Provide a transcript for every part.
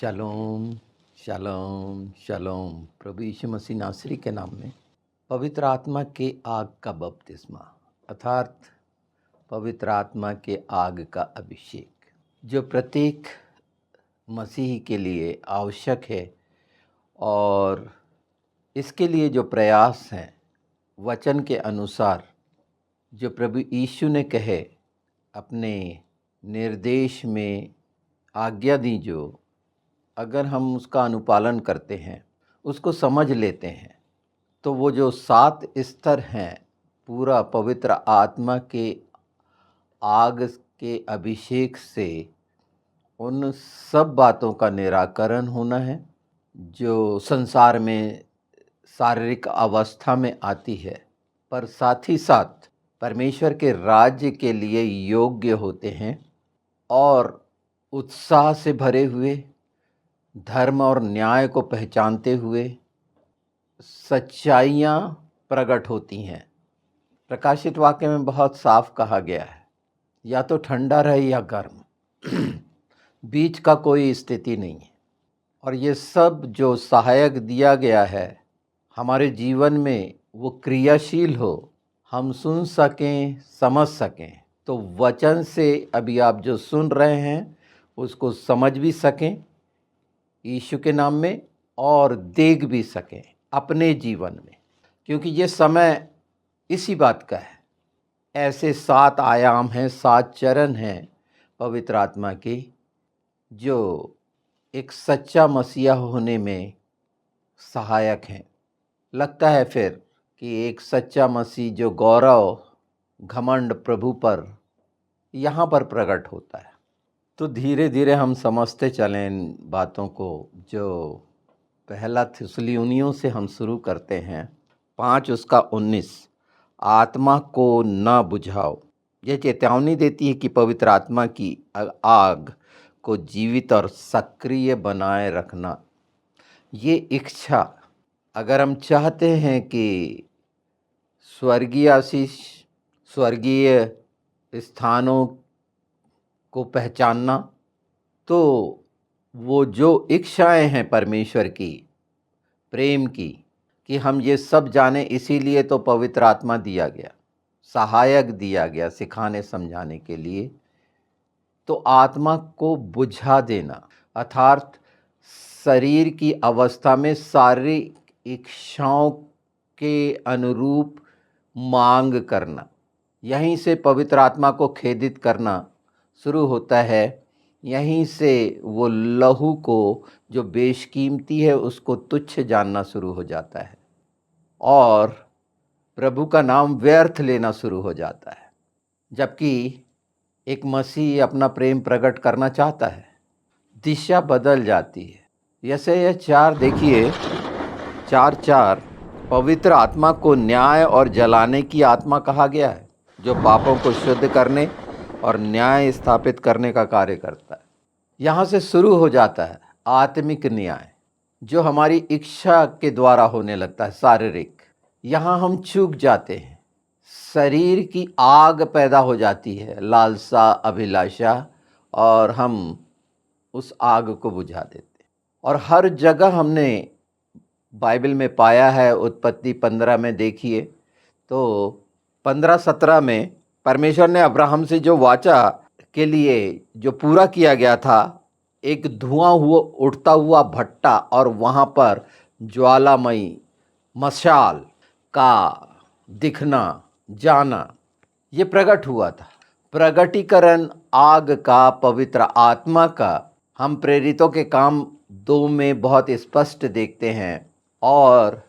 Shalom, शालोम, शालोम। प्रभु यीशु मसीह नासरी के नाम में पवित्र आत्मा के आग का बपतिस्मा अर्थात पवित्र आत्मा के आग का अभिषेक जो प्रत्येक मसीही के लिए आवश्यक है, और इसके लिए जो प्रयास हैं वचन के अनुसार जो प्रभु यीशु ने कहे, अपने निर्देश में आज्ञा दी, जो अगर हम उसका अनुपालन करते हैं, उसको समझ लेते हैं, तो वो जो 7 स्तर हैं पूरा पवित्र आत्मा के आग के अभिषेक से उन सब बातों का निराकरण होना है जो संसार में शारीरिक अवस्था में आती है, पर साथ ही साथ परमेश्वर के राज्य के लिए योग्य होते हैं और उत्साह से भरे हुए, धर्म और न्याय को पहचानते हुए सच्चाइयाँ प्रकट होती हैं। प्रकाशित वाक्य में बहुत साफ कहा गया है, या तो ठंडा रहे या गर्म, बीच का कोई स्थिति नहीं है। और ये सब जो सहायक दिया गया है हमारे जीवन में वो क्रियाशील हो, हम सुन सकें, समझ सकें। तो वचन से अभी आप जो सुन रहे हैं उसको समझ भी सकें यीशु के नाम में, और देख भी सकें अपने जीवन में, क्योंकि ये समय इसी बात का है। ऐसे 7 आयाम हैं, 7 चरण हैं पवित्र आत्मा की, जो एक सच्चा मसीहा होने में सहायक हैं। लगता है फिर कि एक सच्चा मसीह जो गौरव घमंड प्रभु पर यहाँ पर प्रकट होता है। तो धीरे धीरे हम समझते चलें इन बातों को। जो पहला थिस्सलुनीयों से हम शुरू करते हैं 5 उसका 19, आत्मा को न बुझाओ। यह चेतावनी देती है कि पवित्र आत्मा की आग को जीवित और सक्रिय बनाए रखना, ये इच्छा, अगर हम चाहते हैं कि स्वर्गीय आशीष, स्वर्गीय स्थानों को पहचानना, तो वो जो इच्छाएं हैं परमेश्वर की, प्रेम की, कि हम ये सब जाने, इसीलिए तो पवित्र आत्मा दिया गया, सहायक दिया गया सिखाने समझाने के लिए। तो आत्मा को बुझा देना अर्थात शरीर की अवस्था में शारीरिक इच्छाओं के अनुरूप मांग करना, यहीं से पवित्र आत्मा को खेदित करना शुरू होता है। यहीं से वो लहू को जो बेशकीमती है उसको तुच्छ जानना शुरू हो जाता है, और प्रभु का नाम व्यर्थ लेना शुरू हो जाता है। जबकि एक मसीह अपना प्रेम प्रकट करना चाहता है, दिशा बदल जाती है। यशायाह 4 देखिए, 4:4, पवित्र आत्मा को न्याय और जलाने की आत्मा कहा गया है, जो पापों को शुद्ध करने और न्याय स्थापित करने का कार्य करता है। यहाँ से शुरू हो जाता है आत्मिक न्याय, जो हमारी इच्छा के द्वारा होने लगता है शारीरिक। यहाँ हम चूक जाते हैं, शरीर की आग पैदा हो जाती है, लालसा, अभिलाषा, और हम उस आग को बुझा देते हैं। और हर जगह हमने बाइबल में पाया है। उत्पत्ति 15 में देखिए तो 15-17 में परमेश्वर ने अब्राहम से जो वाचा के लिए जो पूरा किया गया था, एक धुआं हुआ उठता हुआ भट्टा और वहाँ पर ज्वालामयी मशाल का दिखना, जाना, ये प्रकट हुआ था। प्रगटीकरण आग का, पवित्र आत्मा का, हम प्रेरितों के काम 2 में बहुत स्पष्ट देखते हैं। और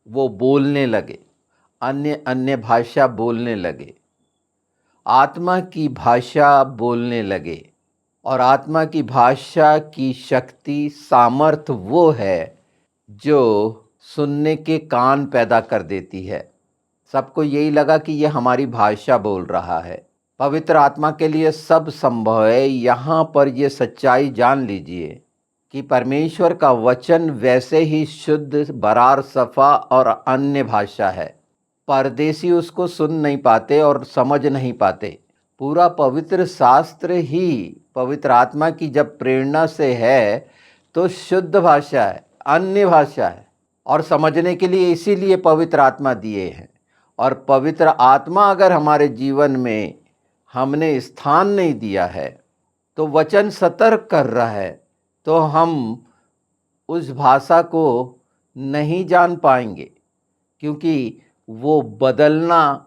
वो बोलने लगे, अन्य अन्य भाषा बोलने लगे, आत्मा की भाषा बोलने लगे। और आत्मा की भाषा की शक्ति, सामर्थ वो है जो सुनने के कान पैदा कर देती है। सबको यही लगा कि ये हमारी भाषा बोल रहा है। पवित्र आत्मा के लिए सब संभव है। यहाँ पर ये सच्चाई जान लीजिए कि परमेश्वर का वचन वैसे ही शुद्ध, बरार, सफ़ा और अन्य भाषा है। परदेसी उसको सुन नहीं पाते और समझ नहीं पाते। पूरा पवित्र शास्त्र ही पवित्र आत्मा की जब प्रेरणा से है तो शुद्ध भाषा है, अन्य भाषा है, और समझने के लिए इसीलिए पवित्र आत्मा दिए हैं। और पवित्र आत्मा अगर हमारे जीवन में हमने स्थान नहीं दिया है तो वचन सतर्क कर रहा है, तो हम उस भाषा को नहीं जान पाएंगे, क्योंकि वो बदलना,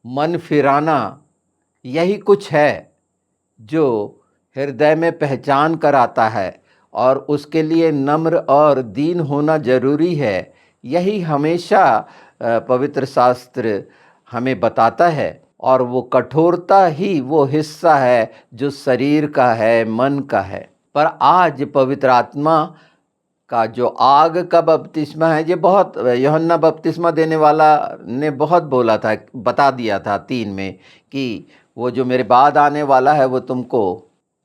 मन फिराना, यही कुछ है जो हृदय में पहचान कराता है, और उसके लिए नम्र और दीन होना जरूरी है। यही हमेशा पवित्र शास्त्र हमें बताता है, और वो कठोरता ही वो हिस्सा है जो शरीर का है, मन का है। पर आज पवित्र आत्मा का जो आग का बपतिस्मा है, ये बहुत यूहन्ना बपतिस्मा देने वाला ने बहुत बोला था, बता दिया था 3 में कि वो जो मेरे बाद आने वाला है वो तुमको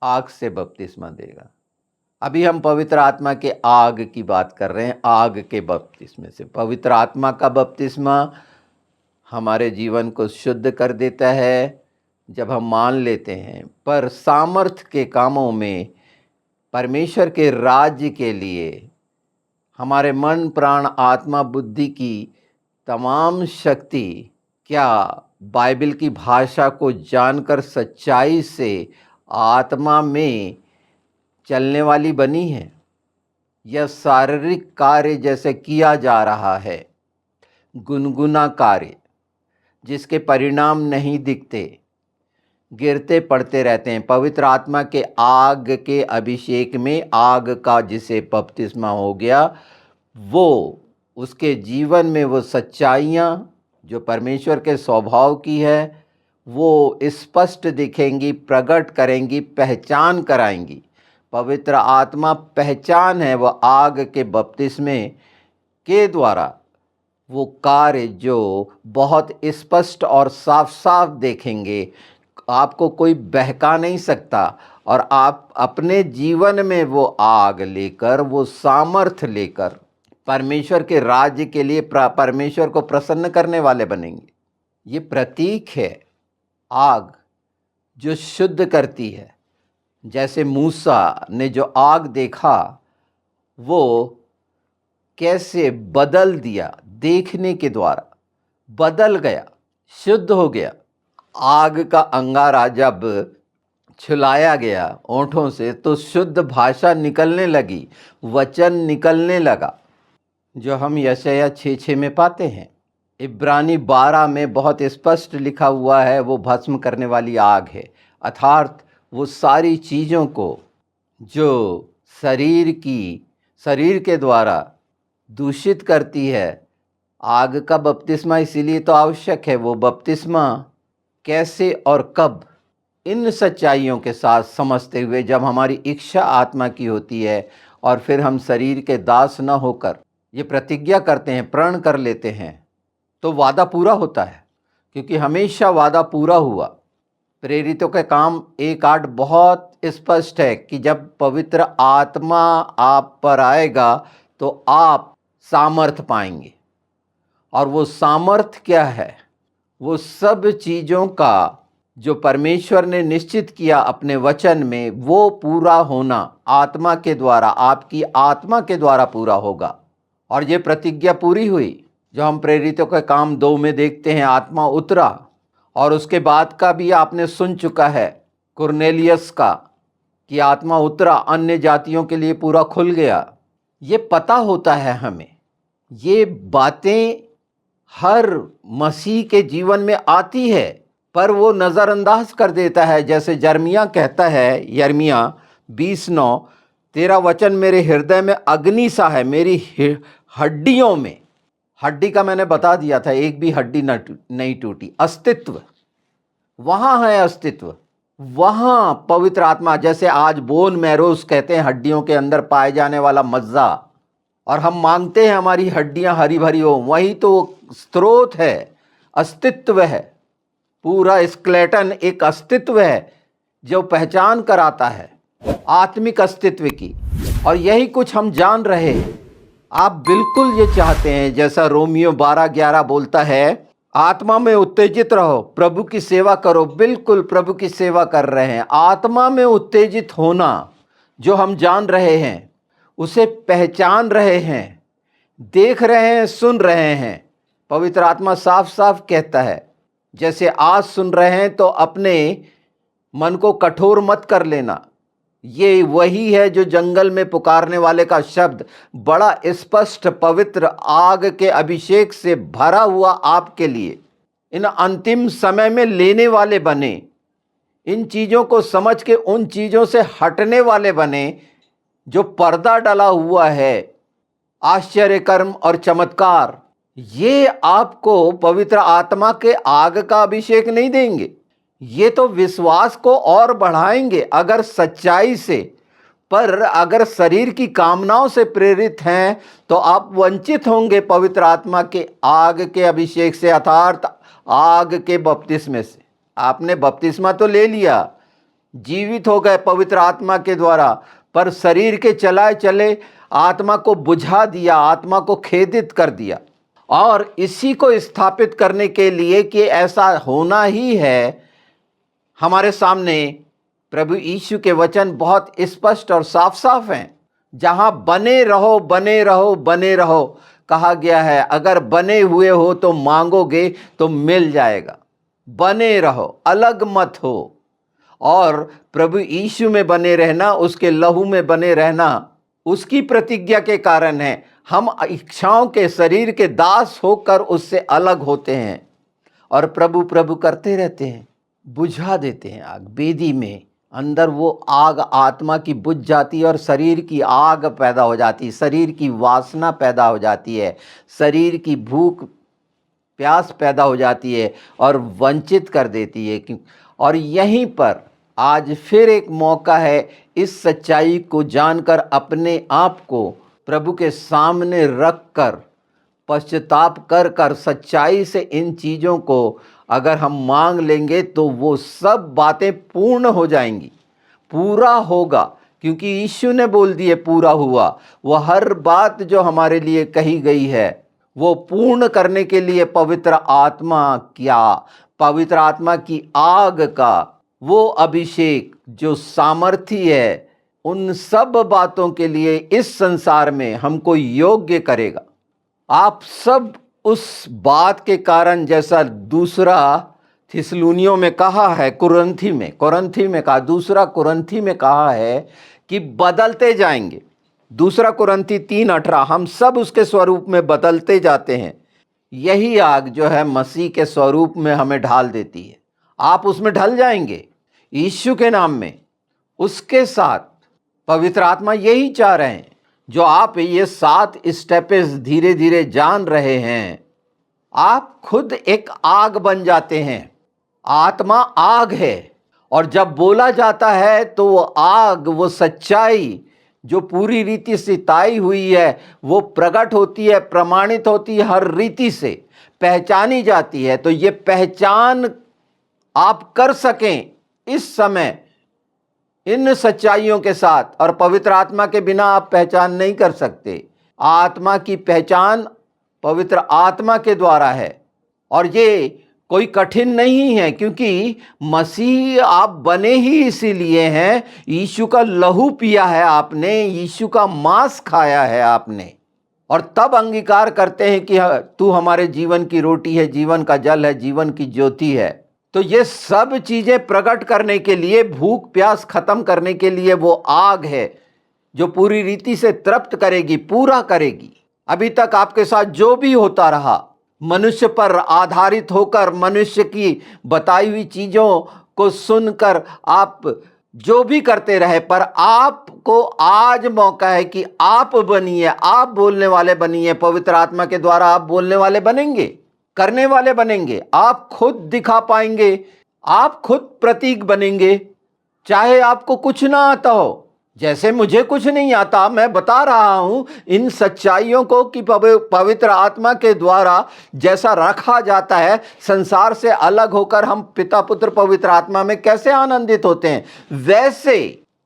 आग से बपतिस्मा देगा। अभी हम पवित्र आत्मा के आग की बात कर रहे हैं, आग के बपतिस्मे से। पवित्र आत्मा का बपतिस्मा हमारे जीवन को शुद्ध कर देता है जब हम मान लेते हैं, पर सामर्थ्य के कामों में परमेश्वर के राज्य के लिए हमारे मन, प्राण, आत्मा, बुद्धि की तमाम शक्ति क्या बाइबल की भाषा को जानकर सच्चाई से आत्मा में चलने वाली बनी है, यह शारीरिक कार्य जैसे किया जा रहा है, गुनगुना कार्य जिसके परिणाम नहीं दिखते, गिरते पड़ते रहते हैं। पवित्र आत्मा के आग के अभिषेक में, आग का जिसे बपतिस्मा हो गया, वो उसके जीवन में वो सच्चाइयाँ जो परमेश्वर के स्वभाव की है वो स्पष्ट दिखेंगी, प्रकट करेंगी, पहचान कराएंगी। पवित्र आत्मा पहचान है, वो आग के बपतिस्मे के द्वारा वो कार्य जो बहुत स्पष्ट और साफ साफ देखेंगे, आपको कोई बहका नहीं सकता, और आप अपने जीवन में वो आग लेकर, वो सामर्थ्य लेकर परमेश्वर के राज्य के लिए परमेश्वर को प्रसन्न करने वाले बनेंगे। ये प्रतीक है आग जो शुद्ध करती है। जैसे मूसा ने जो आग देखा वो कैसे बदल दिया, देखने के द्वारा बदल गया, शुद्ध हो गया। आग का अंगारा जब छुलाया गया ओंठों से तो शुद्ध भाषा निकलने लगी, वचन निकलने लगा, जो हम यशायाह 6:6 में पाते हैं। इब्रानी 12 में बहुत स्पष्ट लिखा हुआ है, वो भस्म करने वाली आग है, अर्थात वो सारी चीज़ों को जो शरीर के द्वारा दूषित करती है। आग का बपतिस्मा इसीलिए तो आवश्यक है। वो बपतिस्मा कैसे और कब, इन सच्चाइयों के साथ समझते हुए जब हमारी इच्छा आत्मा की होती है और फिर हम शरीर के दास न होकर ये प्रतिज्ञा करते हैं, प्रण कर लेते हैं, तो वादा पूरा होता है, क्योंकि हमेशा वादा पूरा हुआ। प्रेरितों के काम 1:8 बहुत स्पष्ट है कि जब पवित्र आत्मा आप पर आएगा तो आप सामर्थ्य पाएंगे। और वो सामर्थ्य क्या है? वो सब चीज़ों का जो परमेश्वर ने निश्चित किया अपने वचन में, वो पूरा होना आत्मा के द्वारा, आपकी आत्मा के द्वारा पूरा होगा। और ये प्रतिज्ञा पूरी हुई जो हम प्रेरितों के काम 2 में देखते हैं। आत्मा उतरा, और उसके बाद का भी आपने सुन चुका है कुरनेलियस का, कि आत्मा उतरा, अन्य जातियों के लिए पूरा खुल गया। ये पता होता है हमें, ये बातें हर मसीह के जीवन में आती है, पर वो नज़रअंदाज कर देता है। जैसे यिर्मयाह कहता है, यिर्मयाह 20:9, तेरा वचन मेरे हृदय में अग्नि सा है, मेरी हड्डियों में। हड्डी का मैंने बता दिया था, एक भी हड्डी नहीं टूटी। अस्तित्व वहाँ है, अस्तित्व वहाँ पवित्र आत्मा, जैसे आज बोन मैरोस कहते हैं, हड्डियों के अंदर पाए जाने वाला मज्जा, और हम मांगते हैं हमारी हड्डियाँ हरी भरी हो, वही तो स्रोत है, अस्तित्व है। पूरा स्केलेटन एक अस्तित्व है जो पहचान कराता है आत्मिक अस्तित्व की। और यही कुछ हम जान रहे हैं। आप बिल्कुल ये चाहते हैं, जैसा रोमियो 12:11 बोलता है, आत्मा में उत्तेजित रहो, प्रभु की सेवा करो। बिल्कुल प्रभु की सेवा कर रहे हैं। आत्मा में उत्तेजित होना जो हम जान रहे हैं, उसे पहचान रहे हैं, देख रहे हैं, सुन रहे हैं। पवित्र आत्मा साफ साफ कहता है, जैसे आज सुन रहे हैं तो अपने मन को कठोर मत कर लेना। ये वही है जो जंगल में पुकारने वाले का शब्द बड़ा स्पष्ट पवित्र आग के अभिषेक से भरा हुआ आपके लिए इन अंतिम समय में लेने वाले बने। इन चीज़ों को समझ के उन चीज़ों से हटने वाले बने जो पर्दा डला हुआ है, आश्चर्य कर्म और चमत्कार। ये आपको पवित्र आत्मा के आग का अभिषेक नहीं देंगे, ये तो विश्वास को और बढ़ाएंगे अगर सच्चाई से। पर अगर शरीर की कामनाओं से प्रेरित हैं तो आप वंचित होंगे पवित्र आत्मा के आग के अभिषेक से, अर्थात आग के बपतिस्मे से। आपने बपतिस्मा तो ले लिया, जीवित हो गए पवित्र आत्मा के द्वारा, पर शरीर के चलाए चले आत्मा को बुझा दिया, आत्मा को खेदित कर दिया। और इसी को स्थापित करने के लिए कि ऐसा होना ही है, हमारे सामने प्रभु यीशु के वचन बहुत स्पष्ट और साफ साफ हैं। जहां बने रहो बने रहो बने रहो कहा गया है, अगर बने हुए हो तो मांगोगे तो मिल जाएगा। बने रहो, अलग मत हो। और प्रभु यीशु में बने रहना, उसके लहू में बने रहना, उसकी प्रतिज्ञा के कारण है। हम इच्छाओं के शरीर के दास होकर उससे अलग होते हैं और प्रभु प्रभु करते रहते हैं, बुझा देते हैं आग। बेदी में अंदर वो आग आत्मा की बुझ जाती है और शरीर की आग पैदा हो जाती है, शरीर की वासना पैदा हो जाती है, शरीर की भूख प्यास पैदा हो जाती है और वंचित कर देती है। और यहीं पर आज फिर एक मौका है इस सच्चाई को जानकर अपने आप को प्रभु के सामने रख कर पश्चाताप कर कर सच्चाई से इन चीज़ों को अगर हम मांग लेंगे तो वो सब बातें पूर्ण हो जाएंगी, पूरा होगा, क्योंकि यीशु ने बोल दिए पूरा हुआ। वो हर बात जो हमारे लिए कही गई है वो पूर्ण करने के लिए पवित्र आत्मा की आग का वो अभिषेक जो सामर्थी है, उन सब बातों के लिए इस संसार में हमको योग्य करेगा। आप सब उस बात के कारण, जैसा दूसरा थिस्सलुनियों में कहा है, कुरिन्थी में कहा, दूसरा कुरिन्थी में कहा है कि बदलते जाएंगे। दूसरा कुरिन्थी 3:18, हम सब उसके स्वरूप में बदलते जाते हैं। यही आग जो है मसीह के स्वरूप में हमें ढाल देती है। आप उसमें ढल जाएंगे यीशु के नाम में। उसके साथ पवित्र आत्मा यही चाह रहे हैं, जो आप ये 7 स्टेप्स धीरे धीरे जान रहे हैं, आप खुद एक आग बन जाते हैं। आत्मा आग है और जब बोला जाता है तो वो आग, वो सच्चाई जो पूरी रीति से ताई हुई है, वो प्रकट होती है, प्रमाणित होती है, हर रीति से पहचानी जाती है। तो ये पहचान आप कर सकें इस समय इन सच्चाइयों के साथ, और पवित्र आत्मा के बिना आप पहचान नहीं कर सकते। आत्मा की पहचान पवित्र आत्मा के द्वारा है और ये कोई कठिन नहीं है, क्योंकि मसीह आप बने ही इसीलिए हैं। यीशु का लहू पिया है आपने, यीशु का मांस खाया है आपने, और तब अंगीकार करते हैं कि तू हमारे जीवन की रोटी है, जीवन का जल है, जीवन की ज्योति है। तो ये सब चीज़ें प्रकट करने के लिए, भूख प्यास खत्म करने के लिए वो आग है जो पूरी रीति से तृप्त करेगी, पूरा करेगी। अभी तक आपके साथ जो भी होता रहा, मनुष्य पर आधारित होकर, मनुष्य की बताई हुई चीज़ों को सुनकर आप जो भी करते रहे, पर आपको आज मौका है कि आप बनिए, आप बोलने वाले बनिए। पवित्र आत्मा के द्वारा आप बोलने वाले बनेंगे, करने वाले बनेंगे, आप खुद दिखा पाएंगे, आप खुद प्रतीक बनेंगे। चाहे आपको कुछ ना आता हो, जैसे मुझे कुछ नहीं आता, मैं बता रहा हूं इन सच्चाइयों को कि पवित्र आत्मा के द्वारा जैसा रखा जाता है, संसार से अलग होकर हम पिता पुत्र पवित्र आत्मा में कैसे आनंदित होते हैं, वैसे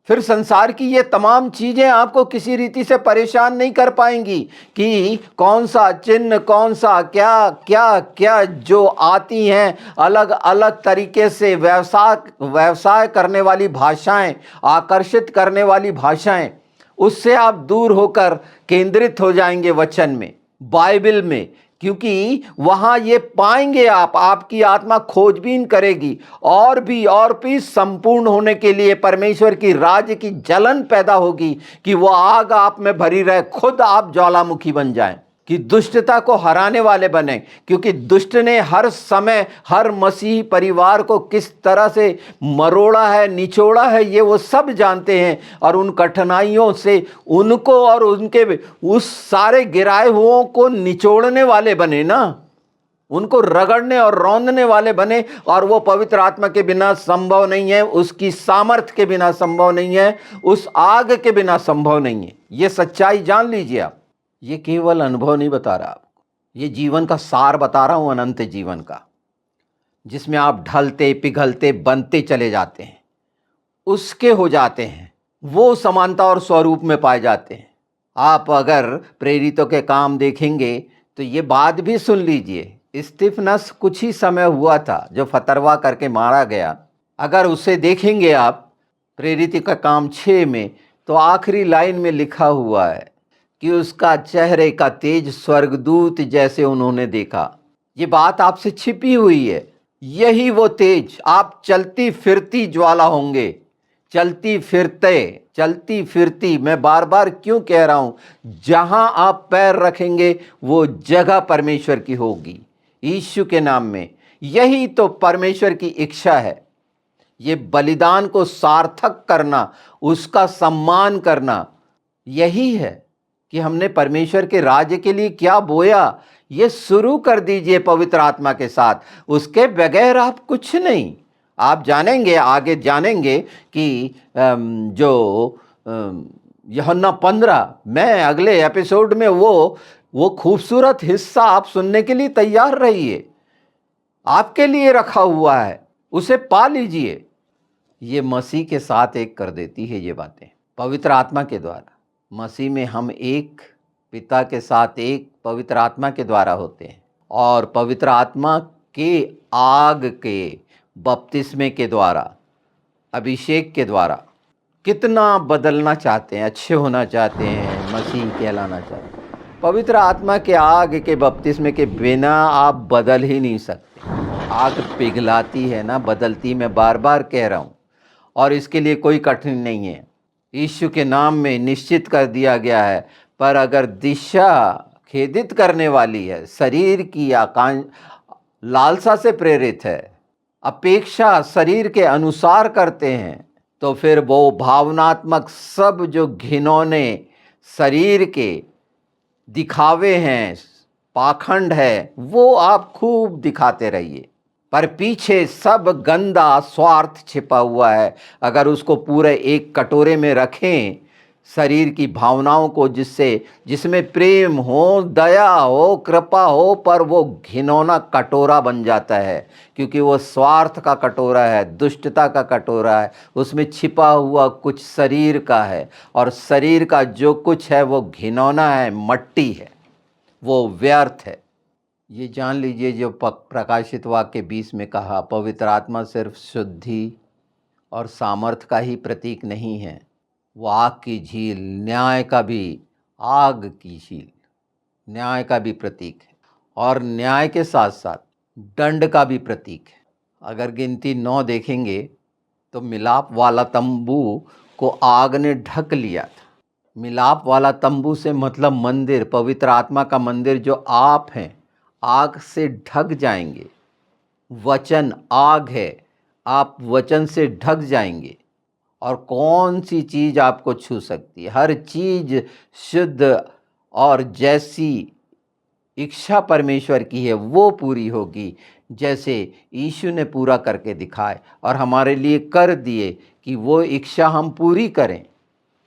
फिर संसार की ये तमाम चीज़ें आपको किसी रीति से परेशान नहीं कर पाएंगी कि कौन सा चिन्ह, कौन सा क्या क्या क्या जो आती हैं अलग अलग तरीके से व्यवसाय करने वाली भाषाएं, आकर्षित करने वाली भाषाएं, उससे आप दूर होकर केंद्रित हो जाएंगे वचन में, बाइबल में, क्योंकि वहां ये पाएंगे आपकी आत्मा खोजबीन करेगी और भी संपूर्ण होने के लिए परमेश्वर की राज्य की जलन पैदा होगी कि वो आग आप में भरी रहे, खुद आप ज्वालामुखी बन जाएं, कि दुष्टता को हराने वाले बने। क्योंकि दुष्ट ने हर समय हर मसीही परिवार को किस तरह से मरोड़ा है, निचोड़ा है, ये वो सब जानते हैं। और उन कठिनाइयों से उनको और उनके उस सारे गिराए हुओं को निचोड़ने वाले बने ना, उनको रगड़ने और रौंदने वाले बने। और वो पवित्र आत्मा के बिना संभव नहीं है, उसकी सामर्थ के बिना संभव नहीं है, उस आग के बिना संभव नहीं है। ये सच्चाई जान लीजिए आप। ये केवल अनुभव नहीं बता रहा आपको, ये जीवन का सार बता रहा हूं, अनंत जीवन का, जिसमें आप ढलते पिघलते बनते चले जाते हैं, उसके हो जाते हैं, वो समानता और स्वरूप में पाए जाते हैं। आप अगर प्रेरितों के काम देखेंगे तो ये बात भी सुन लीजिए, स्तिफनस कुछ ही समय हुआ था जो फतरवा करके मारा गया। अगर उसे देखेंगे आप प्रेरितों का काम 6 में, तो आखिरी लाइन में लिखा हुआ है कि उसका चेहरे का तेज स्वर्गदूत जैसे उन्होंने देखा। ये बात आपसे छिपी हुई है। यही वो तेज, आप चलती फिरती ज्वाला होंगे, चलती फिरती। मैं बार बार क्यों कह रहा हूं, जहां आप पैर रखेंगे वो जगह परमेश्वर की होगी, यीशु के नाम में। यही तो परमेश्वर की इच्छा है, ये बलिदान को सार्थक करना, उसका सम्मान करना। यही है कि हमने परमेश्वर के राज्य के लिए क्या बोया, ये शुरू कर दीजिए पवित्र आत्मा के साथ। उसके बगैर आप कुछ नहीं। आप जानेंगे, आगे जानेंगे कि जो यूहन्ना 15, मैं अगले एपिसोड में वो खूबसूरत हिस्सा आप सुनने के लिए तैयार रहिए, आपके लिए रखा हुआ है, उसे पा लीजिए। ये मसीह के साथ एक कर देती है ये बातें, पवित्र आत्मा के द्वारा। मसीह में हम एक, पिता के साथ एक, पवित्र आत्मा के द्वारा होते हैं। और पवित्र आत्मा के आग के बपतिस्मे के द्वारा, अभिषेक के द्वारा कितना बदलना चाहते हैं, अच्छे होना चाहते हैं, मसीह कहलाना चाहते हैं। पवित्र आत्मा के आग के बपतिस्मे के बिना आप बदल ही नहीं सकते। आग पिघलाती है ना, बदलती, मैं बार बार कह रहा हूँ। और इसके लिए कोई कठिन नहीं है, यीशु के नाम में निश्चित कर दिया गया है। पर अगर दिशा खेदित करने वाली है, शरीर की लालसा से प्रेरित है, अपेक्षा शरीर के अनुसार करते हैं, तो फिर वो भावनात्मक सब जो घिनौने शरीर के दिखावे हैं, पाखंड है, वो आप खूब दिखाते रहिए, पर पीछे सब गंदा स्वार्थ छिपा हुआ है। अगर उसको पूरे एक कटोरे में रखें, शरीर की भावनाओं को, जिसमें प्रेम हो, दया हो, कृपा हो, पर वो घिनौना कटोरा बन जाता है, क्योंकि वो स्वार्थ का कटोरा है, दुष्टता का कटोरा है। उसमें छिपा हुआ कुछ शरीर का है, और शरीर का जो कुछ है वो घिनौना है, मट्टी है, वो व्यर्थ है। ये जान लीजिए, जो प्रकाशित वाक्य 20 में कहा, पवित्र आत्मा सिर्फ शुद्धि और सामर्थ का ही प्रतीक नहीं है, वो आग की झील, न्याय का भी, आग की झील न्याय का भी प्रतीक है, और न्याय के साथ साथ दंड का भी प्रतीक है। अगर गिनती 9 देखेंगे तो मिलाप वाला तंबू को आग ने ढक लिया था। मिलाप वाला तंबू से मतलब मंदिर, पवित्र आत्मा का मंदिर जो आप हैं, आग से ढक जाएंगे। वचन आग है, आप वचन से ढक जाएंगे। और कौन सी चीज़ आपको छू सकती है? हर चीज़ शुद्ध, और जैसी इच्छा परमेश्वर की है वो पूरी होगी, जैसे यीशु ने पूरा करके दिखाए और हमारे लिए कर दिए, कि वो इच्छा हम पूरी करें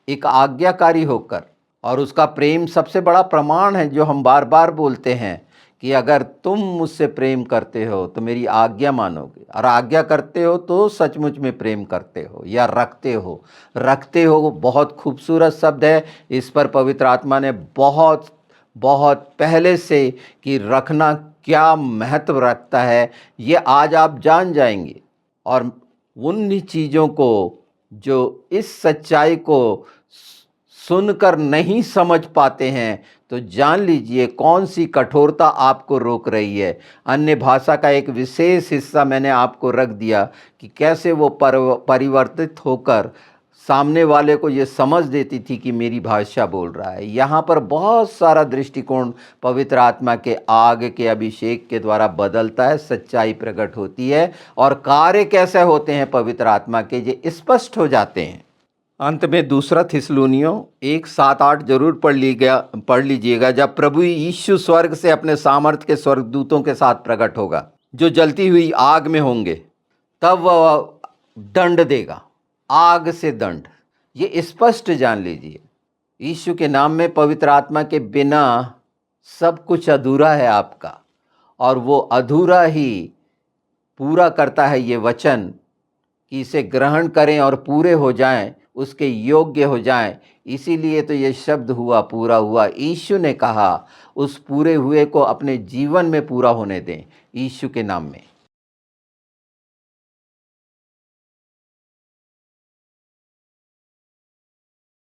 एक आज्ञाकारी होकर। और उसका प्रेम सबसे बड़ा प्रमाण है, जो हम बार बार बोलते हैं कि अगर तुम मुझसे प्रेम करते हो तो मेरी आज्ञा मानोगे, और आज्ञा करते हो तो सचमुच में प्रेम करते हो या रखते हो। रखते हो बहुत खूबसूरत शब्द है, इस पर पवित्र आत्मा ने बहुत बहुत पहले से कि रखना क्या महत्व रखता है ये आज आप जान जाएंगे। और उन चीज़ों को जो इस सच्चाई को सुनकर नहीं समझ पाते हैं, तो जान लीजिए कौन सी कठोरता आपको रोक रही है। अन्य भाषा का एक विशेष हिस्सा मैंने आपको रख दिया कि कैसे वो परिवर्तित होकर सामने वाले को ये समझ देती थी कि मेरी भाषा बोल रहा है। यहाँ पर बहुत सारा दृष्टिकोण पवित्र आत्मा के आग के अभिषेक के द्वारा बदलता है, सच्चाई प्रकट होती है और कार्य कैसे होते हैं पवित्र आत्मा के ये स्पष्ट हो जाते हैं। अंत में दूसरा थिस्सलुनियों 1:7-8 जरूर पढ़ लीजिएगा। जब प्रभु यीशु स्वर्ग से अपने सामर्थ्य के स्वर्गदूतों के साथ प्रकट होगा जो जलती हुई आग में होंगे, तब वह दंड देगा, आग से दंड। ये स्पष्ट जान लीजिए, यीशु के नाम में पवित्र आत्मा के बिना सब कुछ अधूरा है आपका, और वो अधूरा ही पूरा करता है ये वचन कि इसे ग्रहण करें और पूरे हो जाएं, उसके योग्य हो जाएं। इसीलिए तो ये शब्द हुआ पूरा हुआ। यीशु ने कहा उस पूरे हुए को अपने जीवन में पूरा होने दें, यीशु के नाम में।